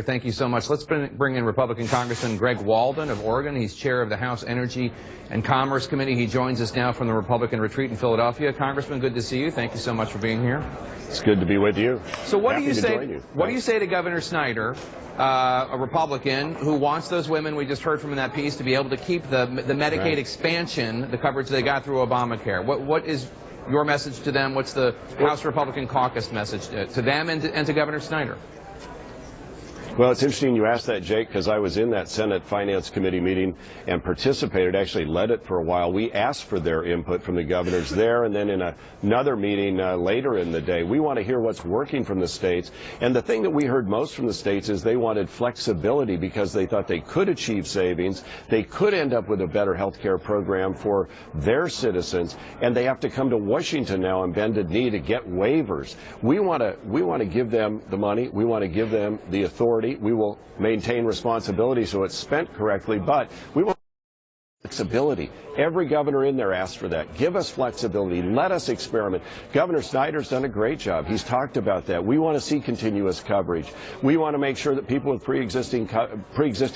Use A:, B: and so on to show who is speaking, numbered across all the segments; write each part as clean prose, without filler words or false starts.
A: Thank you so much. Let's bring in Republican Congressman Greg Walden of Oregon. He's chair of the House Energy and Commerce Committee. He joins us now from the Republican retreat in Philadelphia. Congressman, good to see you. Thank you so much for being here.
B: It's good to be with you.
A: So what do you say? What do you say to Governor Snyder, a Republican who wants those women we just heard from in that piece to be able to keep the Medicaid expansion, the coverage they got through Obamacare? What is your message to them? What's the House Republican caucus message to them and to Governor Snyder?
B: Well, it's interesting you asked that, Jake, because I was in that Senate Finance Committee meeting and participated, actually led it for a while. We asked for their input from the governors there, and then in another meeting later in the day, we want to hear what's working from the states. And the thing that we heard most from the states is they wanted flexibility because they thought they could achieve savings, they could end up with a better health care program for their citizens, and they have to come to Washington now and bend a knee to get waivers. We want to give them the money, we want to give them the authority. We will maintain responsibility so it's spent correctly, but we want flexibility. Every governor in there asked for that. Give us flexibility. Let us experiment. Governor Snyder's done a great job. He's talked about that. We want to see continuous coverage. We want to make sure that people with pre-existing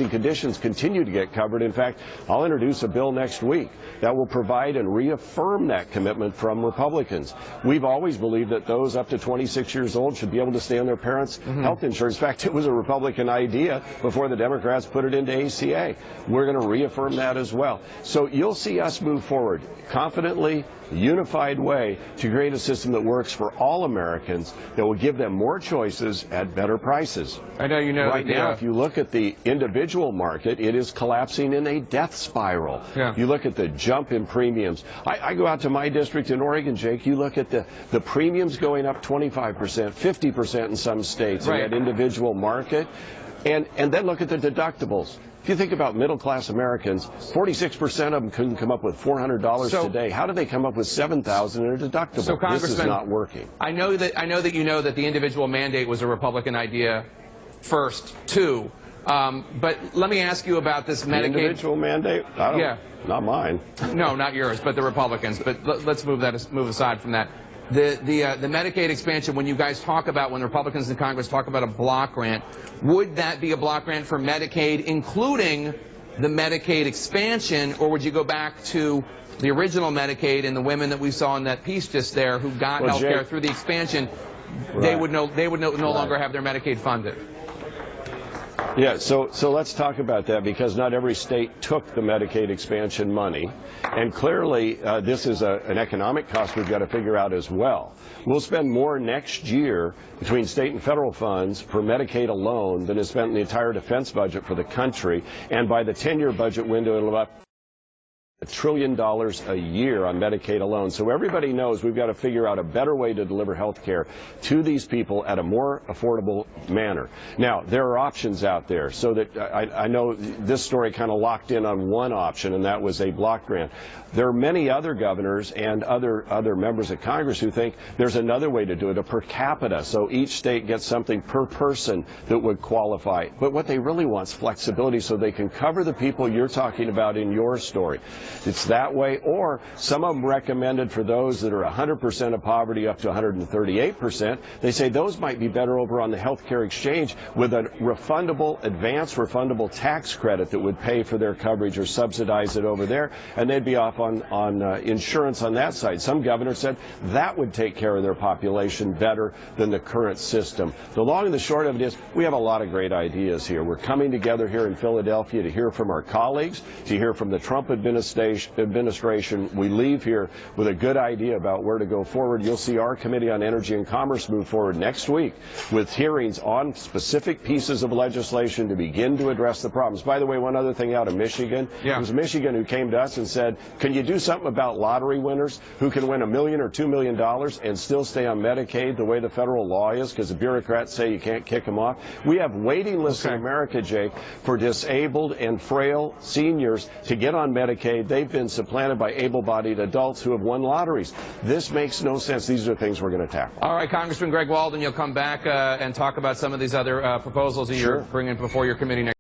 B: conditions continue to get covered. In fact, I'll introduce a bill next week that will provide and reaffirm that commitment from Republicans. We've always believed that those up to 26 years old should be able to stay on their parents' health insurance. In fact, it was a Republican idea before the Democrats put it into ACA. We're going to reaffirm that as well. So you'll see us move forward confidently, unified way to create a system that works for all Americans, that will give them more choices at better prices.
A: I know you know
B: right now, if you look at the individual market, it is collapsing in a death spiral.
A: Yeah.
B: You look at the jump in premiums. I go out to my district in Oregon, Jake. You look at the premiums going up 25%, 50% in some states in that individual market, and then look at the deductibles. If you think about middle-class Americans, 46% of them couldn't come up with $400 today. How do they come up with $7,000 in a deductible?
A: So, Congressman,
B: this is not working.
A: I know that you know that the individual mandate was a Republican idea first, too. But let me ask you about this Medicaid.
B: Individual mandate? Not mine.
A: No, not yours, but the Republicans. But let's move aside from that. The Medicaid expansion, when you guys talk about, when the Republicans in Congress talk about a block grant, would that be a block grant for Medicaid, including the Medicaid expansion, or would you go back to the original Medicaid and the women that we saw in that piece just there who got health care through the expansion, they would no longer have their Medicaid funded?
B: Yeah, so let's talk about that, because not every state took the Medicaid expansion money, and clearly this is an economic cost we've got to figure out as well. We'll spend more next year between state and federal funds for Medicaid alone than is spent in the entire defense budget for the country, and by the 10-year budget window it'll be $1 trillion a year on Medicaid alone. So everybody knows we've got to figure out a better way to deliver health care to these people at a more affordable manner. Now, there are options out there, so that I know this story kind of locked in on one option, and that was a block grant. There are many other governors and other members of Congress who think there's another way to do it, a per capita, so each state gets something per person that would qualify. But what they really want is flexibility so they can cover the people you're talking about in your story. It's that way, or some of them recommended for those that are 100% of poverty up to 138%. They say those might be better over on the health care exchange with a refundable, advanced refundable tax credit that would pay for their coverage or subsidize it over there, and they'd be off on insurance on that side. Some governors said that would take care of their population better than the current system. The long and the short of it is we have a lot of great ideas here. We're coming together here in Philadelphia to hear from our colleagues, to hear from the Trump administration. We leave here with a good idea about where to go forward. You'll see our Committee on Energy and Commerce move forward next week with hearings on specific pieces of legislation to begin to address the problems. By the way, one other thing out of Michigan. It was Michigan who came to us and said, can you do something about lottery winners who can win $1 million or $2 million and still stay on Medicaid the way the federal law is, because the bureaucrats say you can't kick them off? We have waiting lists in America, Jake, for disabled and frail seniors to get on Medicaid. They've been supplanted by able-bodied adults who have won lotteries. This makes no sense. These are things we're going to tackle.
A: All right, Congressman Greg Walden, you'll come back and talk about some of these other proposals that you're bringing before your committee next